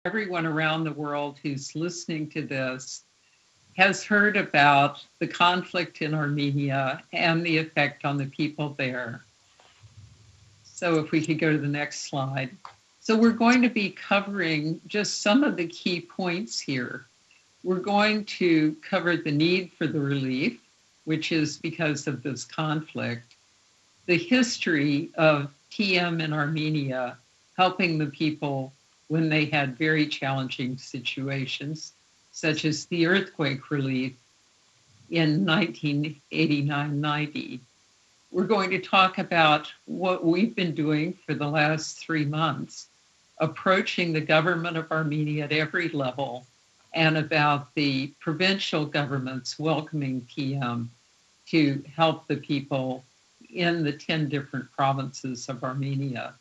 everyone around the world who's listening to this has heard about the conflict in Armenia and the effect on the people there. So if we could go to the next slide. So we're going to be covering just some of the key points here. We're going to cover the need for the relief, which is because of this conflict, the history of TM in Armenia, helping the people when they had very challenging situations, such as the earthquake relief in 1989-90. We're going to talk about what we've been doing for the last 3 months, approaching the government of Armenia at every level, and about the provincial governments welcoming TM to help the people in the 10 different provinces of Armenia.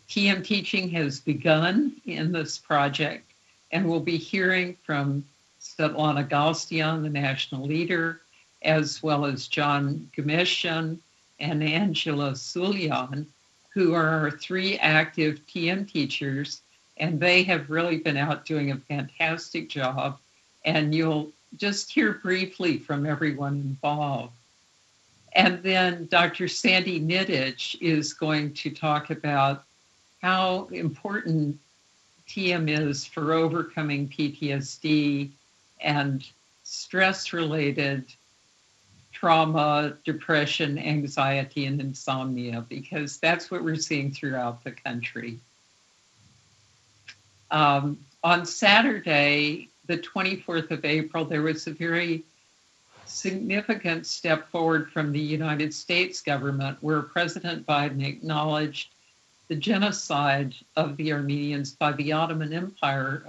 TM teaching has begun in this project, and we'll be hearing from Svetlana Galstyan, the national leader, as well as John Gomeshian and Angela Sulyan, who are our 3 active TM teachers, and they have really been out doing a fantastic job, and you'll just hear briefly from everyone involved. And then Dr. Sandy Nidich is going to talk about how important TM is for overcoming PTSD and stress-related trauma, depression, anxiety, and insomnia, because that's what we're seeing throughout the country. On Saturday, the 24th of April, there was a very significant step forward from the United States government where President Biden acknowledged the genocide of the Armenians by the Ottoman Empire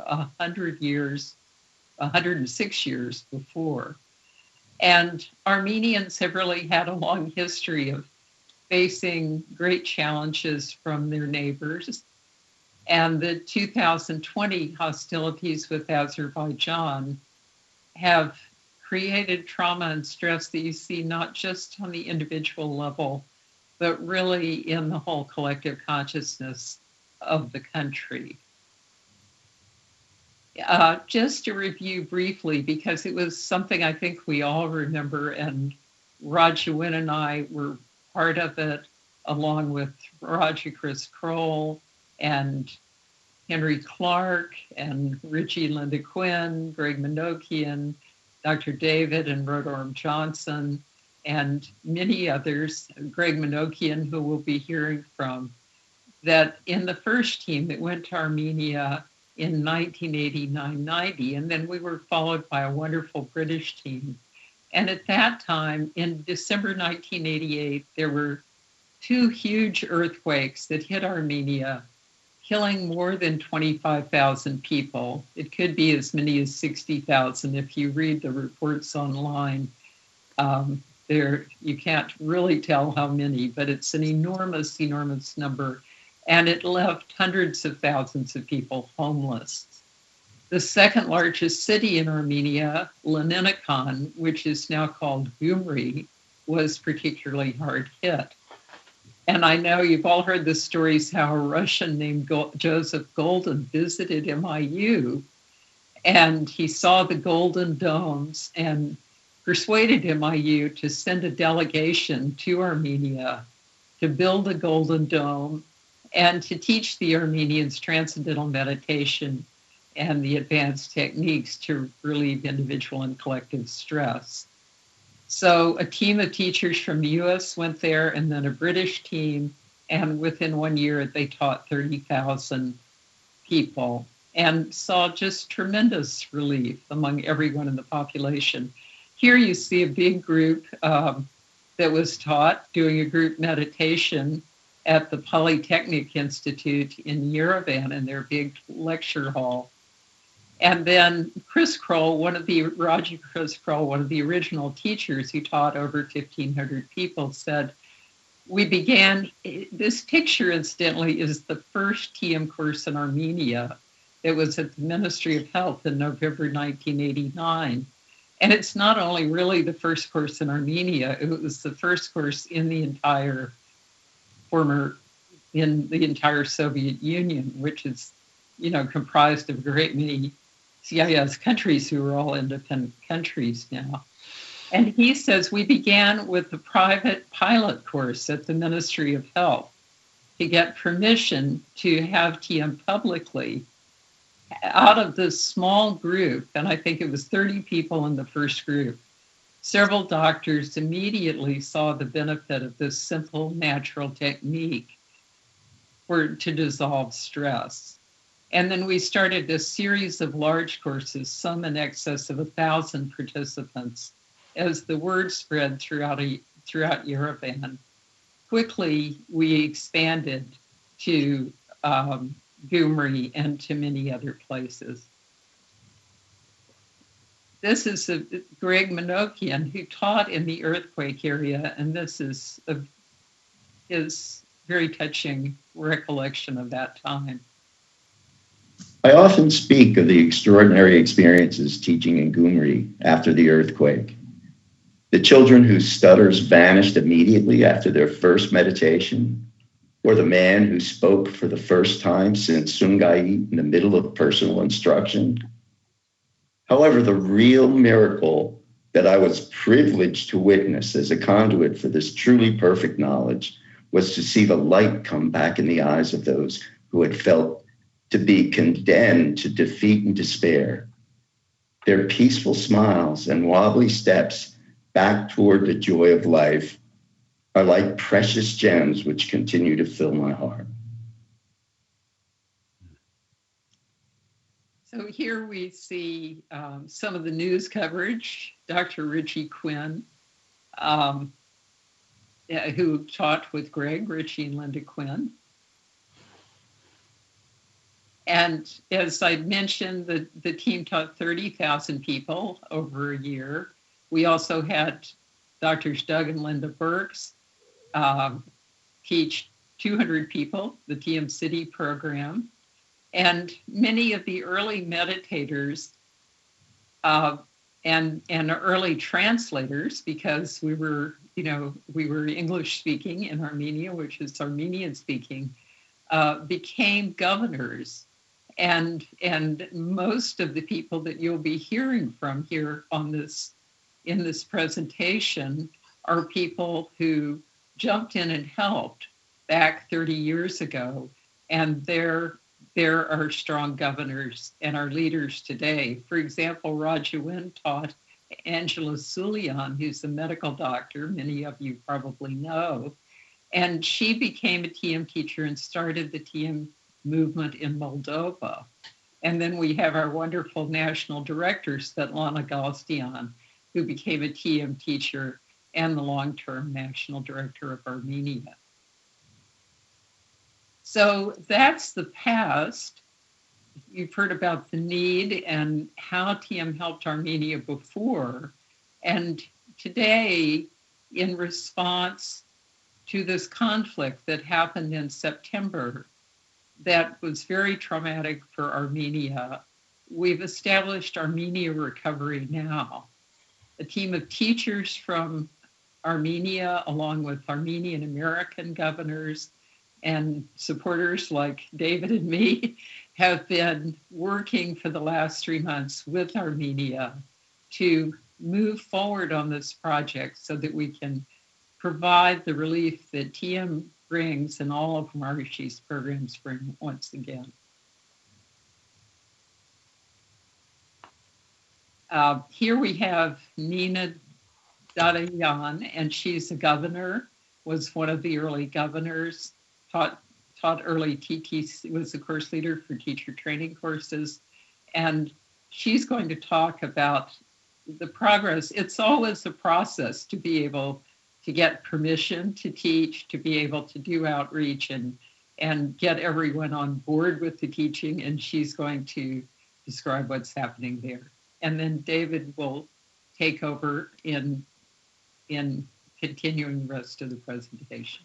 106 years before. And Armenians have really had a long history of facing great challenges from their neighbors. And the 2020 hostilities with Azerbaijan have created trauma and stress that you see not just on the individual level, but really in the whole collective consciousness of the country. Just to review briefly, because it was something I think we all remember, and Roger Wynn and I were part of it, along with Roger Chris Kroll and Henry Clark and Richie Linda Quinn, Greg Minokian, Dr. David and Rodorm Johnson, and many others, Greg Minokian, who we'll be hearing from, that in the first team that went to Armenia in 1989-90, and then we were followed by a wonderful British team. And at that time, in December 1988, there were 2 huge earthquakes that hit Armenia, killing more than 25,000 people. It could be as many as 60,000 if you read the reports online. You can't really tell how many, but it's an enormous, enormous number. And it left hundreds of thousands of people homeless. The second largest city in Armenia, Leninakon, which is now called Gyumri, was particularly hard hit. And I know you've all heard the stories how a Russian named Joseph Golden visited MIU, and he saw the Golden Domes and persuaded MIU to send a delegation to Armenia to build a Golden Dome and to teach the Armenians transcendental meditation and the advanced techniques to relieve individual and collective stress. So a team of teachers from the US went there, and then a British team, and within 1 year they taught 30,000 people and saw just tremendous relief among everyone in the population. Here you see a big group that was taught doing a group meditation at the Polytechnic Institute in Yerevan in their big lecture hall. And then Chris Kroll, Roger Chris Kroll, one of the original teachers who taught over 1,500 people, said, this picture, incidentally, is the first TM course in Armenia that was at the Ministry of Health in November 1989. And it's not only really the first course in Armenia, it was the first course in the entire Soviet Union, which is comprised of a great many CIS countries who are all independent countries now. And he says, we began with a private pilot course at the Ministry of Health to get permission to have TM publicly. Out of this small group, and I think it was 30 people in the first group, several doctors immediately saw the benefit of this simple, natural technique to dissolve stress. And then we started a series of large courses, some in excess of 1,000 participants. As the word spread throughout Yerevan, quickly we expanded to Gyumri and to many other places. This is Greg Minokian, who taught in the earthquake area, and this is his very touching recollection of that time. I often speak of the extraordinary experiences teaching in Gyumri after the earthquake. The children whose stutters vanished immediately after their first meditation, or the man who spoke for the first time since Sungait in the middle of personal instruction. However, the real miracle that I was privileged to witness as a conduit for this truly perfect knowledge was to see the light come back in the eyes of those who had felt to be condemned to defeat and despair. Their peaceful smiles and wobbly steps back toward the joy of life are like precious gems which continue to fill my heart. So here we see some of the news coverage. Dr. Richie Quinn, who taught with Greg, Richie and Linda Quinn. And as I mentioned, the team taught 30,000 people over a year. We also had Drs. Doug and Linda Burks teach 200 people, the TM City program. And many of the early meditators and early translators, because we were English speaking in Armenia, which is Armenian speaking, became governors. And most of the people that you'll be hearing from here in this presentation are people who jumped in and helped back 30 years ago, and they're our strong governors and our leaders today. For example, Raja Wynn taught Angela Sulian, who's a medical doctor, many of you probably know, and she became a TM teacher and started the TM movement in Moldova. And then we have our wonderful national director, Svetlana Galstian, who became a TM teacher and the long-term national director of Armenia. So that's the past. You've heard about the need and how TM helped Armenia before. And today, in response to this conflict that happened in September, that was very traumatic for Armenia, we've established ArmeniaRecoveryNow, a team of teachers from Armenia, along with Armenian American governors and supporters like David and me, have been working for the last 3 months with Armenia to move forward on this project so that we can provide the relief that TM brings and all of Marishi's programs bring once again. Here we have Nina Dadayan, and she's a governor, was one of the early governors, taught early TTC, was the course leader for teacher training courses. And she's going to talk about the progress. It's always a process to be able to get permission to teach, to be able to do outreach and get everyone on board with the teaching. And she's going to describe what's happening there. And then David will take over in continuing the rest of the presentation.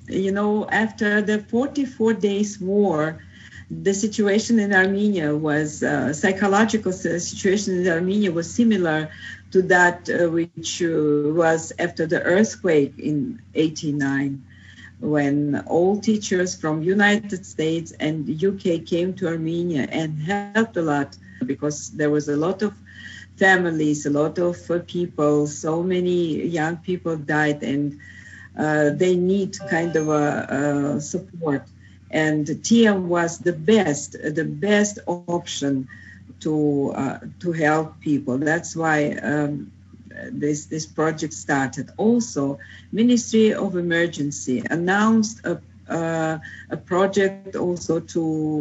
After the 44 days war, the situation in Armenia was, psychological situation in Armenia was similar to that which was after the earthquake in '89. when all teachers from United States and UK came to Armenia and helped a lot, because there was a lot of families, a lot of people, so many young people died, and they need kind of a support. And TM was the best option to help people. That's why this project started. Also, Ministry of Emergency announced a project also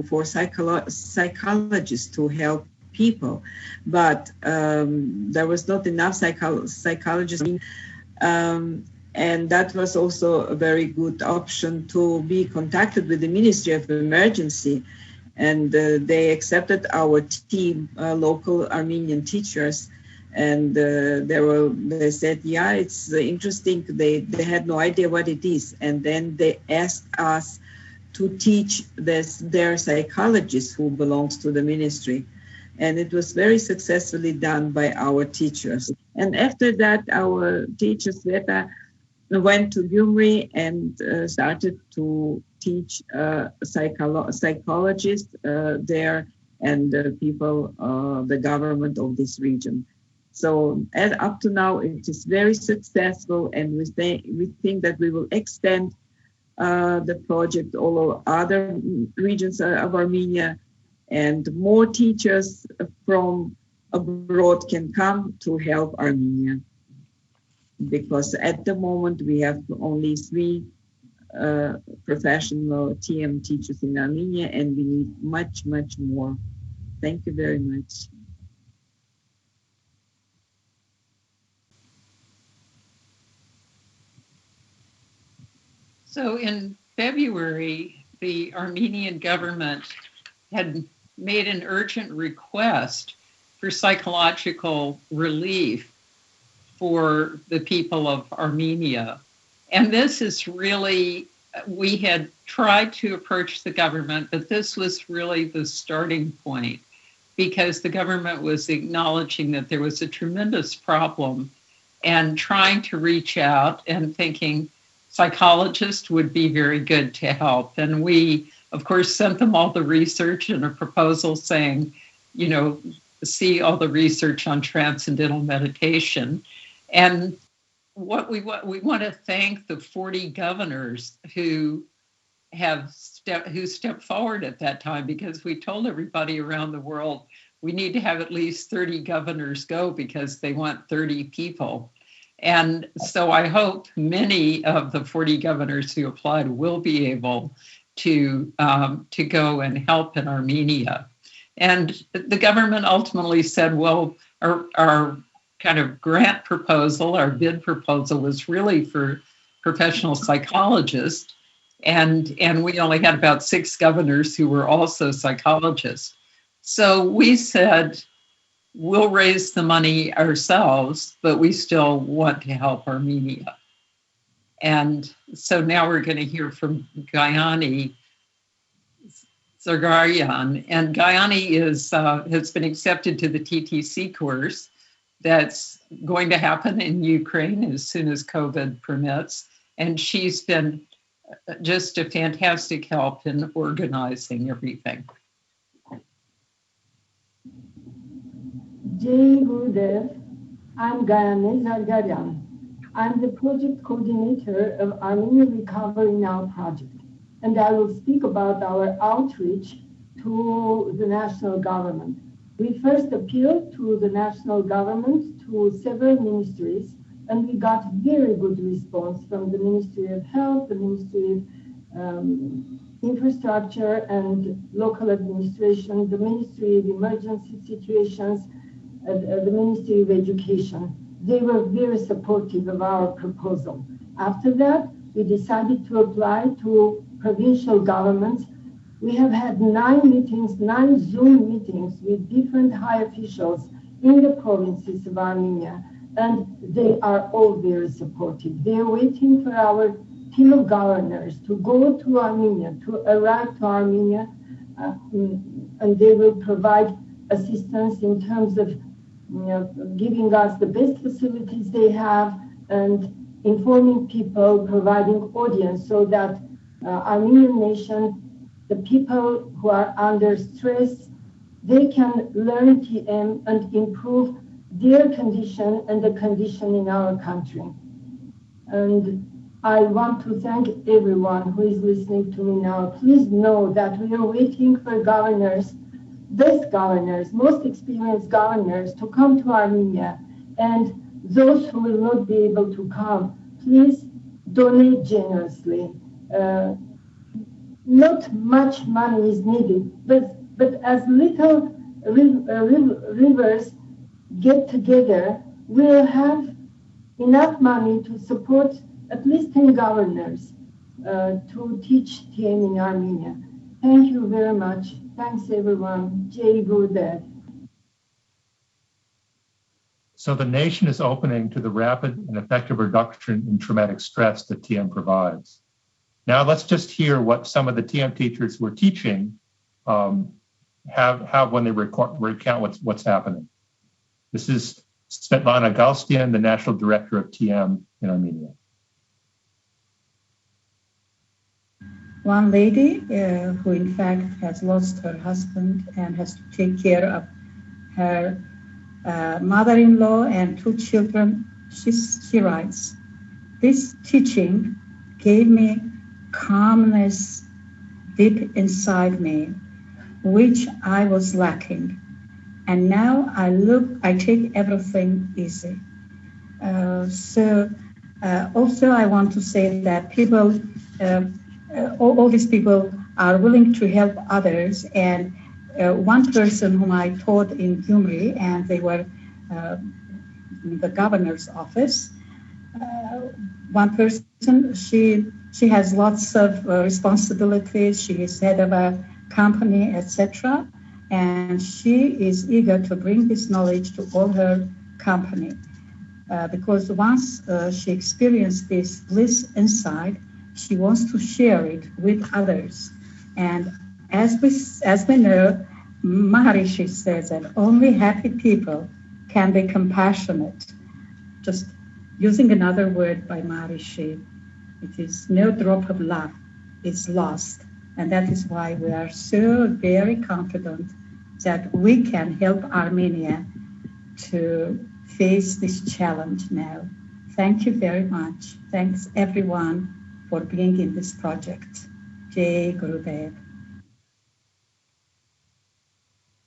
for psychologists to help people, but there was not enough psychologists. And that was also a very good option to be contacted with the Ministry of Emergency. And they accepted our team, local Armenian teachers. And they said, yeah, it's interesting. They had no idea what it is. And then they asked us to teach their psychologists who belongs to the ministry. And it was very successfully done by our teachers. And after that, our teacher, Sveta, went to Gyumri and started to teach psychologists there and people, the government of this region. So up to now, it is very successful, and we think that we will extend the project all over other regions of Armenia, and more teachers from abroad can come to help Armenia. Because at the moment we have only 3 professional TM teachers in Armenia, and we need much, much more. Thank you very much. So in February, the Armenian government had made an urgent request for psychological relief for the people of Armenia. And this is really, we had tried to approach the government, but this was really the starting point, because the government was acknowledging that there was a tremendous problem and trying to reach out and thinking psychologists would be very good to help. And we, of course, sent them all the research and a proposal saying, see all the research on transcendental meditation. And what we want to thank the 40 governors who stepped forward at that time, because we told everybody around the world we need to have at least 30 governors go because they want 30 people. And so I hope many of the 40 governors who applied will be able to go and help in Armenia. And the government ultimately said, well, our kind of grant proposal, our bid proposal, was really for professional psychologists. And we only had about 6 governors who were also psychologists. So we said, we'll raise the money ourselves, but we still want to help Armenia. And so now we're going to hear from Gayani Zargaryan. And Gayani has been accepted to the TTC course that's going to happen in Ukraine as soon as COVID permits. And she's been just a fantastic help in organizing everything. Jai Gurudev, I'm Gayane Zargaryan. I'm the project coordinator of ArmeniaRecoveryNow project, and I will speak about our outreach to the national government. We first appealed to the national government, to several ministries, and we got very good response from the Ministry of Health, the Ministry of Infrastructure and Local Administration, the Ministry of Emergency Situations, the Ministry of Education. They were very supportive of our proposal. After that, we decided to apply to provincial governments. We have had 9 meetings, 9 Zoom meetings with different high officials in the provinces of Armenia, and they are all very supportive. They are waiting for our team of governors to go to Armenia, to arrive to Armenia, and they will provide assistance in terms of giving us the best facilities they have and informing people, providing audience so that Armenian nation, the people who are under stress, they can learn TM and improve their condition and the condition in our country. And I want to thank everyone who is listening to me now. Please know that we are waiting for governors, best governors, most experienced governors to come to Armenia. And those who will not be able to come, please donate generously. Not much money is needed, but as little rivers get together, we'll have enough money to support at least 10 governors to teach TM in Armenia. Thank you very much. Thanks, everyone. Jai Gurudev. So the nation is opening to the rapid and effective reduction in traumatic stress that TM provides. Now let's just hear what some of the TM teachers who are teaching have when they recount what's happening. This is Svetlana Galstian, the National Director of TM in Armenia. One lady who in fact has lost her husband and has to take care of her mother-in-law and 2 children, she writes, "This teaching gave me calmness deep inside me, which I was lacking. And now I take everything easy." Also I want to say that people, all these people are willing to help others. And one person whom I taught in Gyumri, and they were in the governor's office, one person, she has lots of responsibilities. She is head of a company, etc. And she is eager to bring this knowledge to all her company. Because once she experienced this bliss inside, she wants to share it with others. And as we know, Maharishi says that only happy people can be compassionate. Just using another word by Maharishi, it is no drop of love is lost. And that is why we are so very confident that we can help Armenia to face this challenge now. Thank you very much. Thanks everyone for being in this project. Jai Gurudev.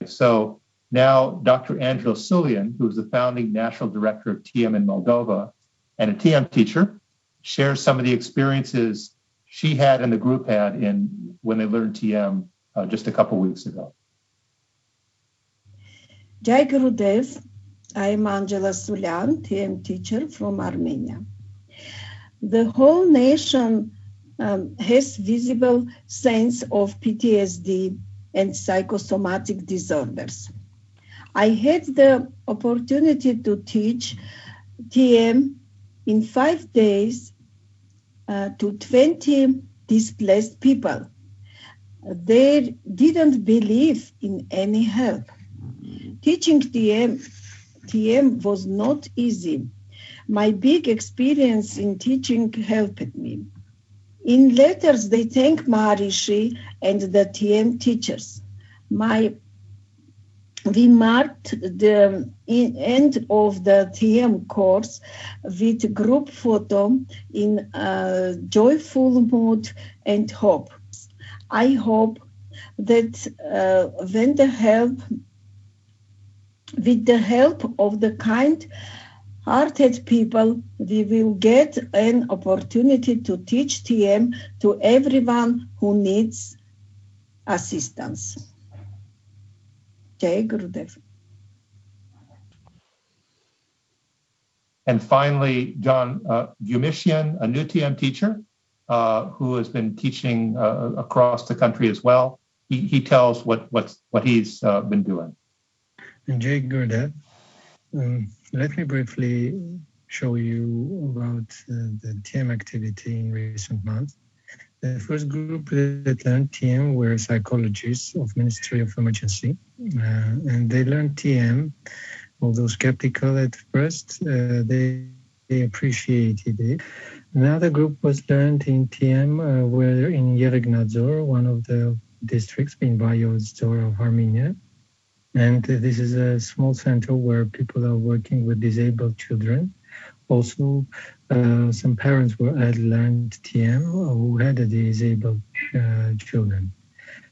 So now Dr. Angela Sulian, who's the founding national director of TM in Moldova and a TM teacher, shares some of the experiences she had and the group had when they learned TM just a couple weeks ago. Jai Gurudev. I am Angela Sulian, TM teacher from Armenia. The whole nation has visible sense of PTSD and psychosomatic disorders. I had the opportunity to teach TM in 5 days to 20 displaced people. They didn't believe in any help. Teaching TM was not easy. My big experience in teaching helped me. In letters, they thank Maharishi and the TM teachers. We marked the end of the TM course with group photo in a joyful mood and hope. I hope that with the help of the kind-hearted people, we will get an opportunity to teach TM to everyone who needs assistance. Jai Gurudev. And finally, John Gumishian, a new TM teacher who has been teaching across the country as well. He tells what he's been doing. Jai Gurudev. Let me briefly show you about the TM activity in recent months. The first group that learned TM were psychologists of Ministry of Emergency, and they learned TM. Although skeptical at first, they appreciated it. Another group was learned in TM, where in Yeregnadzor, one of the districts in Vayodzor of Armenia. And this is a small center where people are working with disabled children. Also, some parents had learned TM who had disabled children.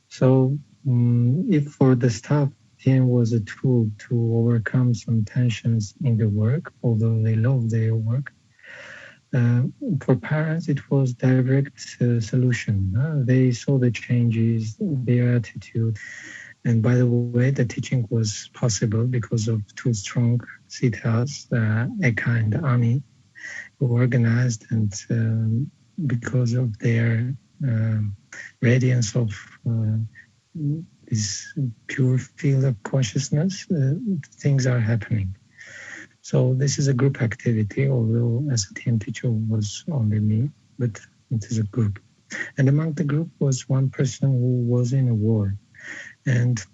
So if for the staff, TM was a tool to overcome some tensions in the work, although they love their work. For parents, it was direct solution. They saw the changes, their attitude. And by the way, the teaching was possible because of two strong citas, Eka and Ami, who organized, and because of their radiance of this pure field of consciousness, things are happening. So this is a group activity, although as a TM teacher was only me, but it is a group. And among the group was one person who was in a war. And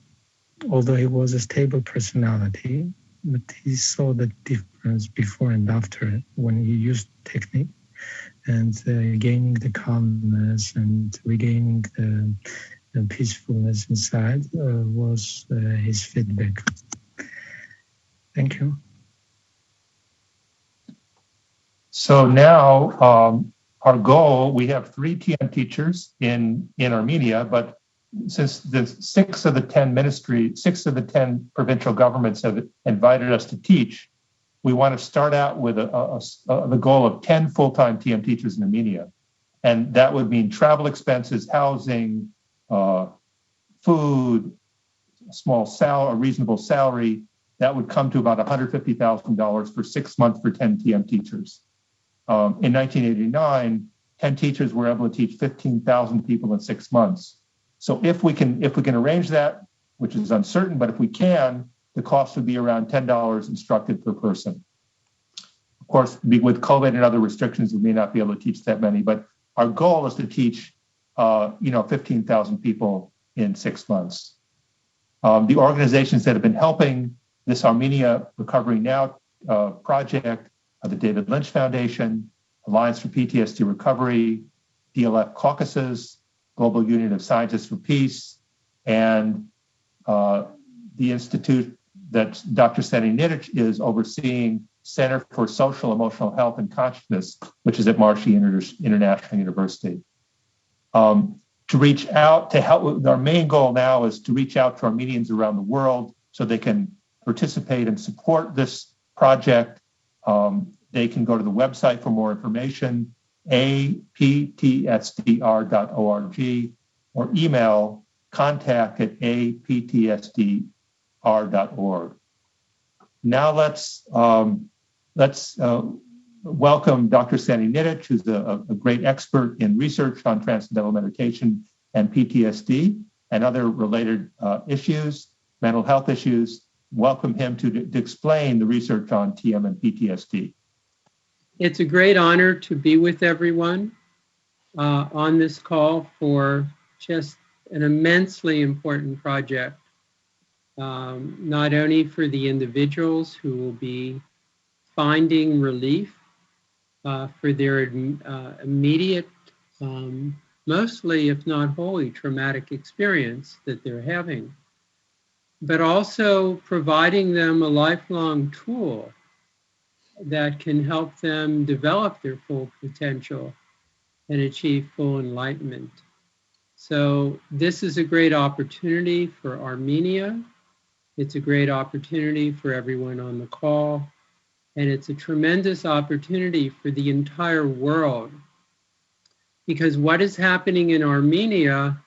although he was a stable personality, but he saw the difference before and after when he used technique, and gaining the calmness and regaining the peacefulness inside was his feedback. Thank you. So now our goal, we have 3 TM teachers in Armenia, but since the 6 of the 10 provincial governments have invited us to teach, we want to start out with the goal of 10 full-time TM teachers in Armenia. And that would mean travel expenses, housing, food, a reasonable salary. That would come to about $150,000 for 6 months for 10 TM teachers. In 1989, 10 teachers were able to teach 15,000 people in 6 months. So if we can arrange that, which is uncertain, but if we can, the cost would be around $10 instructed per person. Of course, with COVID and other restrictions, we may not be able to teach that many, but our goal is to teach 15,000 people in 6 months. The organizations that have been helping this Armenia Recovery Now project are the David Lynch Foundation, Alliance for PTSD Recovery, DLF Caucasus, Global Union of Scientists for Peace, and the institute that Dr. Sani Nidic is overseeing, Center for Social Emotional Health and Consciousness, which is at Marshi International University. To reach out, to help, our main goal now is to reach out to Armenians around the world so they can participate and support this project. They can go to the website for more information, aptsdr.org, or email contact@aptsdr.org. Now let's welcome Dr. Sani Nidic, who's a great expert in research on transcendental meditation and PTSD and other related issues, mental health issues. Welcome him to explain the research on TM and PTSD. It's a great honor to be with everyone on this call for just an immensely important project, not only for the individuals who will be finding relief for their immediate, mostly, if not wholly, traumatic experience that they're having, but also providing them a lifelong tool that can help them develop their full potential and achieve full enlightenment. So this is a great opportunity for Armenia. It's a great opportunity for everyone on the call. And it's a tremendous opportunity for the entire world. Because what is happening in Armenia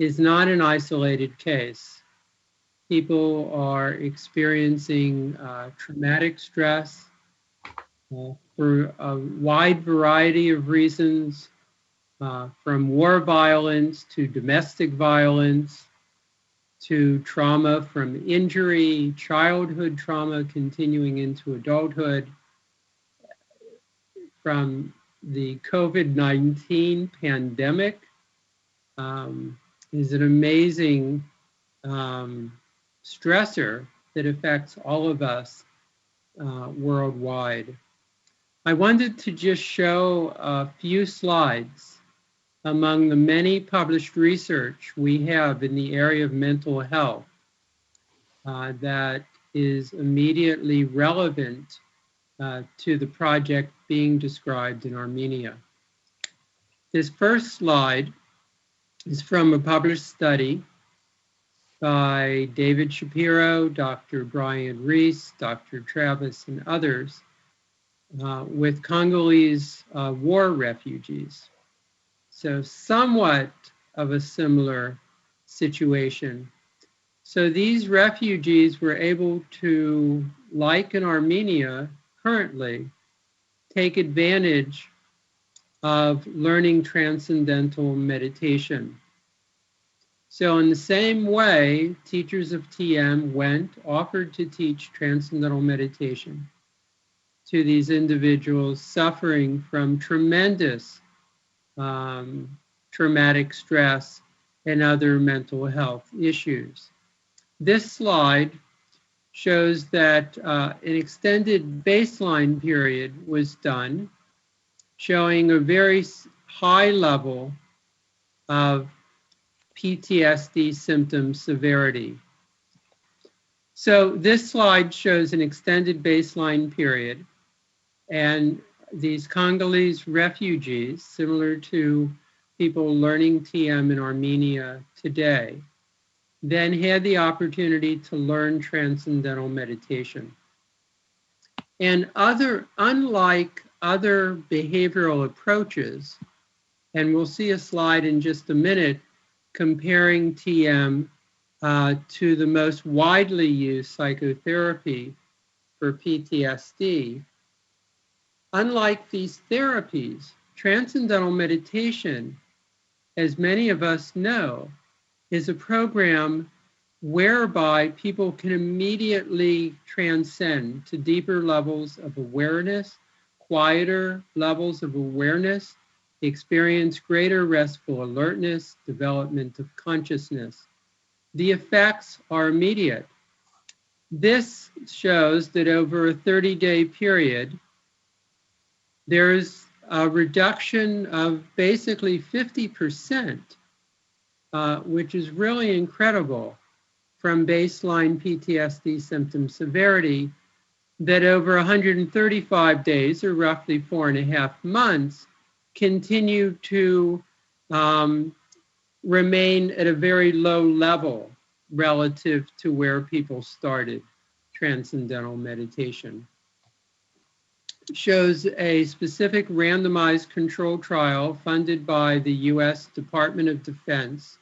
is not an isolated case. People are experiencing traumatic stress for a wide variety of reasons, from war violence to domestic violence, to trauma from injury, childhood trauma continuing into adulthood, from the COVID-19 pandemic is an amazing stressor that affects all of us worldwide. I wanted to just show a few slides among the many published research we have in the area of mental health that is immediately relevant to the project being described in Armenia. This first slide is from a published study by David Shapiro, Dr. Brian Reese, Dr. Travis, and others with Congolese war refugees. So somewhat of a similar situation. So these refugees were able to, like in Armenia currently, take advantage of learning transcendental meditation. So in the same way, teachers of TM offered to teach transcendental meditation to these individuals suffering from tremendous traumatic stress and other mental health issues. This slide shows that an extended baseline period was done, showing a very high level of PTSD symptom severity. So this slide shows an extended baseline period, and these Congolese refugees, similar to people learning TM in Armenia today, then had the opportunity to learn transcendental meditation. And unlike other behavioral approaches, and we'll see a slide in just a minute comparing TM to the most widely used psychotherapy for PTSD, unlike these therapies, transcendental meditation, as many of us know, is a program whereby people can immediately transcend to deeper levels of awareness, quieter levels of awareness, experience greater restful alertness, development of consciousness. The effects are immediate. This shows that over a 30-day period, there's a reduction of basically 50%, which is really incredible, from baseline PTSD symptom severity, that over 135 days, or roughly 4.5 months, continue to remain at a very low level relative to where people started transcendental meditation. It shows a specific randomized controlled trial funded by the US Department of Defense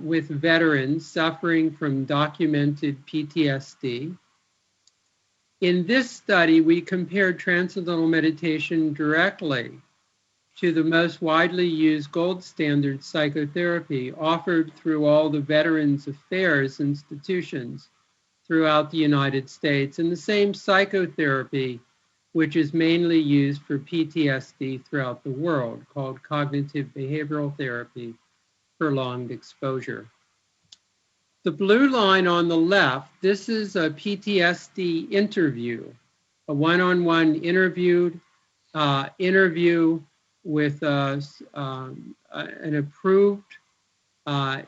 with veterans suffering from documented PTSD. In this study, we compared transcendental meditation directly to the most widely used gold standard psychotherapy offered through all the Veterans Affairs institutions throughout the United States, and the same psychotherapy which is mainly used for PTSD throughout the world, called cognitive behavioral therapy, prolonged exposure. The blue line on the left, this is a PTSD interview, a one-on-one interview with an approved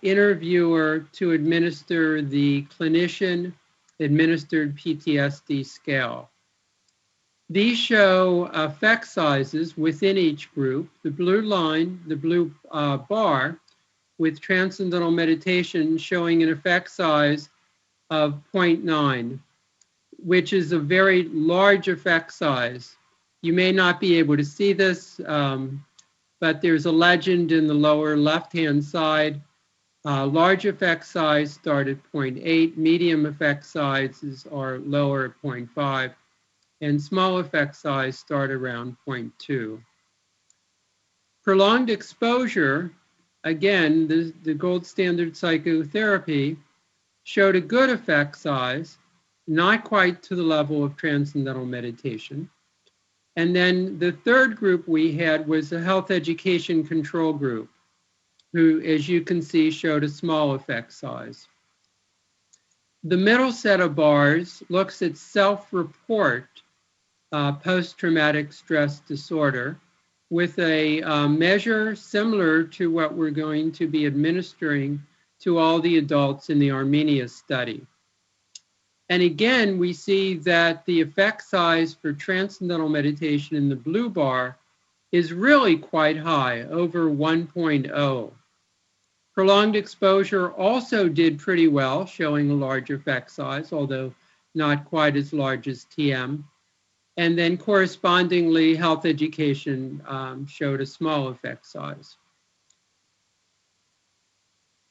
interviewer to administer the clinician-administered PTSD scale. These show effect sizes within each group. The blue line, the blue bar, with transcendental meditation showing an effect size of 0.9, which is a very large effect size. You may not be able to see this, but there's a legend in the lower left-hand side. Large effect size start at 0.8, medium effect sizes are lower at 0.5, and small effect size start around 0.2. Prolonged exposure, again, the gold standard psychotherapy, showed a good effect size, not quite to the level of transcendental meditation. And then the third group we had was a health education control group, who, as you can see, showed a small effect size. The middle set of bars looks at self-report post-traumatic stress disorder with a measure similar to what we're going to be administering to all the adults in the Armenia study. And again, we see that the effect size for transcendental meditation in the blue bar is really quite high, over 1.0. Prolonged exposure also did pretty well, showing a large effect size, although not quite as large as TM. And then correspondingly, health education showed a small effect size.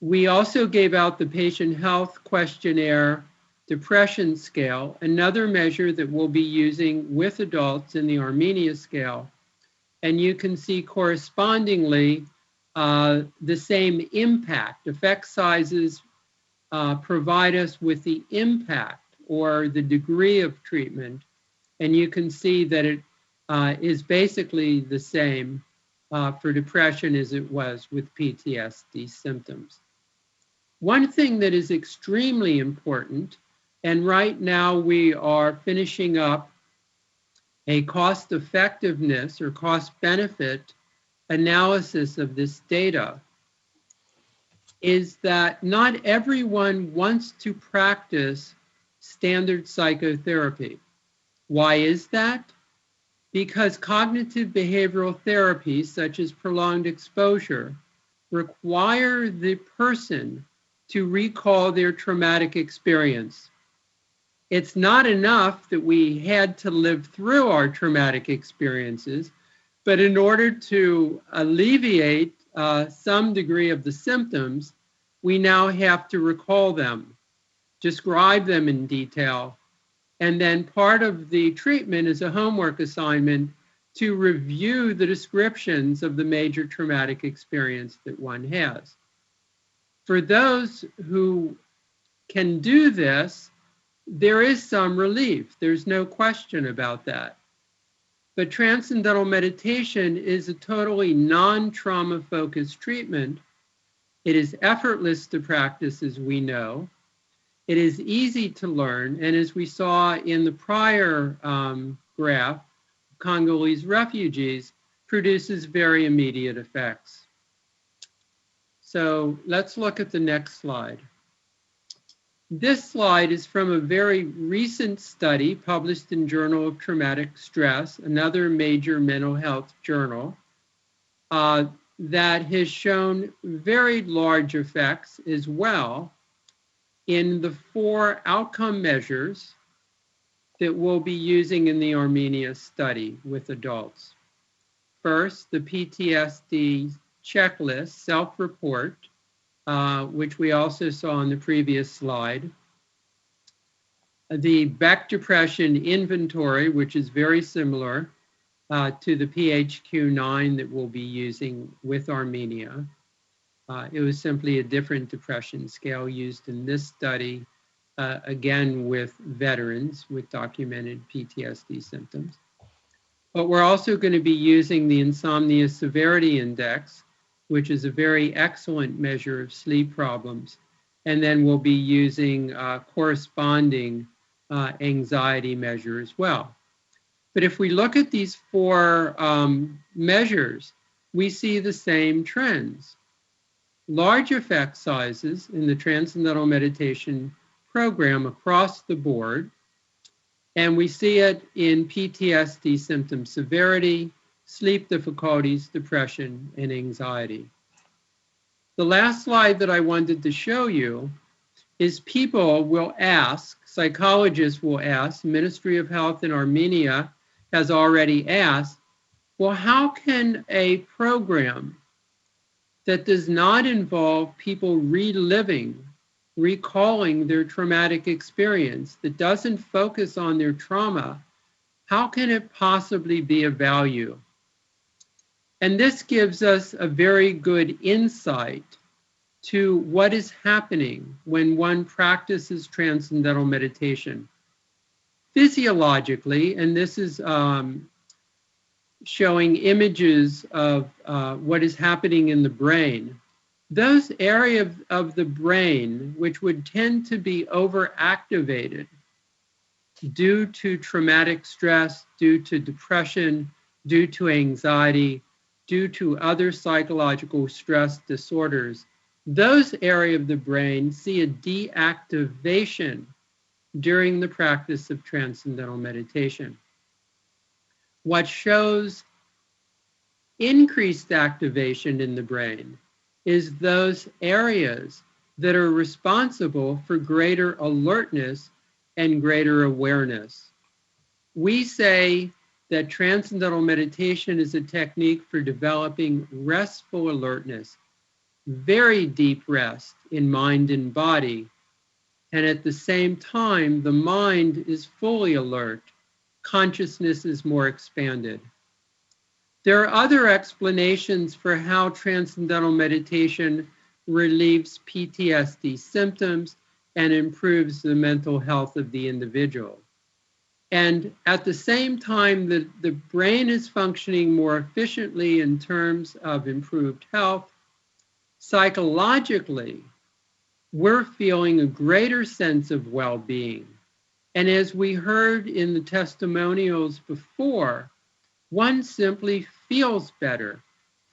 We also gave out the patient health questionnaire depression scale, another measure that we'll be using with adults in the Armenia scale. And you can see correspondingly the same impact. Effect sizes provide us with the impact or the degree of treatment. And you can see that it is basically the same for depression as it was with PTSD symptoms. One thing that is extremely important, and right now we are finishing up a cost effectiveness or cost benefit analysis of this data, is that not everyone wants to practice standard psychotherapy. Why is that? Because cognitive behavioral therapies, such as prolonged exposure, require the person to recall their traumatic experience. It's not enough that we had to live through our traumatic experiences, but in order to alleviate some degree of the symptoms, we now have to recall them, describe them in detail, and then part of the treatment is a homework assignment to review the descriptions of the major traumatic experience that one has. For those who can do this, there is some relief. There's no question about that. But transcendental meditation is a totally non-trauma focused treatment. It is effortless to practice, as we know. It is easy to learn. And as we saw in the prior graph, Congolese refugees produces very immediate effects. So let's look at the next slide. This slide is from a very recent study published in Journal of Traumatic Stress, another major mental health journal, that has shown very large effects as well in the 4 outcome measures that we'll be using in the Armenia study with adults. First, the PTSD checklist, self-report, which we also saw on the previous slide. The Beck Depression Inventory, which is very similar to the PHQ-9 that we'll be using with Armenia. It was simply a different depression scale used in this study, again with veterans with documented PTSD symptoms. But we're also going to be using the Insomnia Severity Index, which is a very excellent measure of sleep problems. And then we'll be using corresponding anxiety measure as well. But if we look at these 4 measures, we see the same trends. Large effect sizes in the Transcendental Meditation program across the board. And we see it in PTSD symptom severity, sleep difficulties, depression, and anxiety. The last slide that I wanted to show you is people will ask, psychologists will ask, Ministry of Health in Armenia has already asked, well, how can a program that does not involve people reliving, recalling their traumatic experience, that doesn't focus on their trauma, how can it possibly be of value? And this gives us a very good insight to what is happening when one practices transcendental meditation. Physiologically, and this is showing images of what is happening in the brain, those areas of the brain which would tend to be overactivated due to traumatic stress, due to depression, due to anxiety, due to other psychological stress disorders, those areas of the brain see a deactivation during the practice of transcendental meditation. What shows increased activation in the brain is those areas that are responsible for greater alertness and greater awareness. We say that transcendental meditation is a technique for developing restful alertness, very deep rest in mind and body, and at the same time, the mind is fully alert. Consciousness is more expanded. There are other explanations for how transcendental meditation relieves PTSD symptoms and improves the mental health of the individual. And at the same time that the brain is functioning more efficiently in terms of improved health, psychologically, we're feeling a greater sense of well-being. And as we heard in the testimonials before, one simply feels better,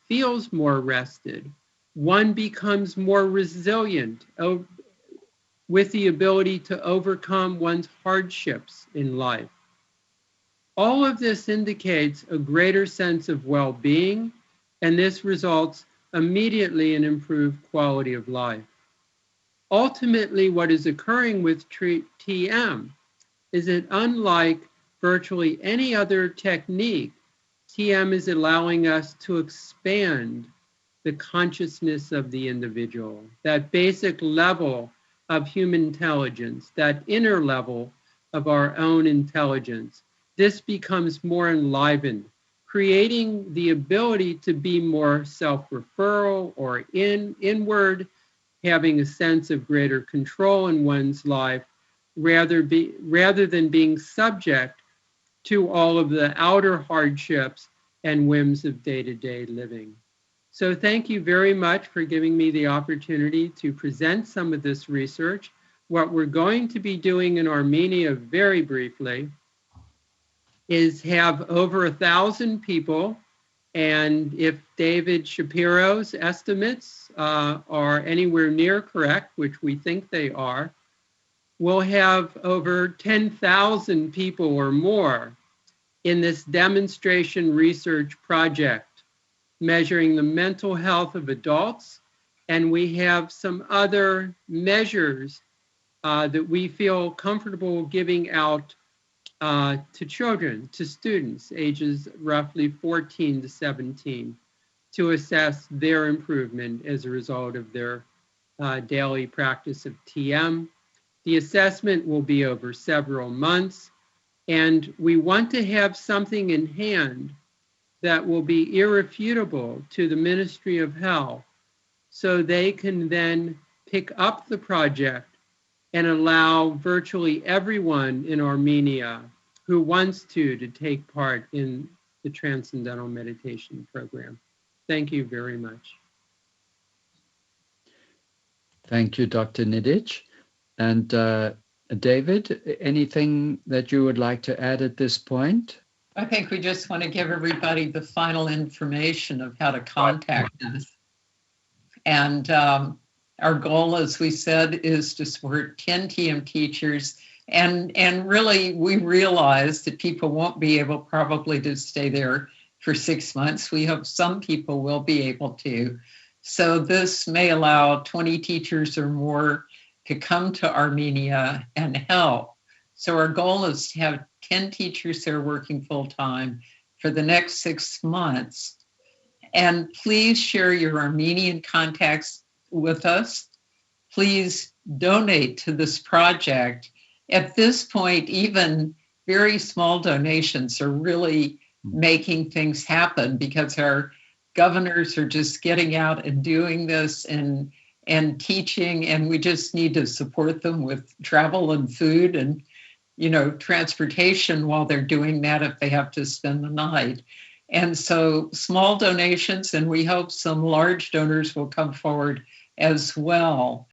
feels more rested. One becomes more resilient with the ability to overcome one's hardships in life. All of this indicates a greater sense of well-being, and this results immediately in improved quality of life. Ultimately, what is occurring with TM is that unlike virtually any other technique, TM is allowing us to expand the consciousness of the individual, that basic level of human intelligence, that inner level of our own intelligence. This becomes more enlivened, creating the ability to be more self-referral or inward, having a sense of greater control in one's life, rather than being subject to all of the outer hardships and whims of day-to-day living. So thank you very much for giving me the opportunity to present some of this research. What we're going to be doing in Armenia very briefly is have over 1,000 people, and if David Shapiro's estimates are anywhere near correct, which we think they are, we'll have over 10,000 people or more in this demonstration research project measuring the mental health of adults. And we have some other measures that we feel comfortable giving out to children, to students, ages roughly 14 to 17, to assess their improvement as a result of their daily practice of TM. The assessment will be over several months, and we want to have something in hand that will be irrefutable to the Ministry of Health, so they can then pick up the project and allow virtually everyone in Armenia who wants to take part in the Transcendental Meditation Program. Thank you very much. Thank you, Dr. Nidic. And David, anything that you would like to add at this point? I think we just want to give everybody the final information of how to contact us. And our goal, as we said, is to support 10 TM teachers. And really, we realize that people won't be able probably to stay there for 6 months. We hope some people will be able to. So this may allow 20 teachers or more to come to Armenia and help. So our goal is to have 10 teachers that are working full-time for the next 6 months. And please share your Armenian contacts with us. Please donate to this project. At this point, even very small donations are really making things happen, because our governors are just getting out and doing this and teaching, and we just need to support them with travel and food and transportation while they're doing that if they have to spend the night. And so small donations, and we hope some large donors will come forward as well.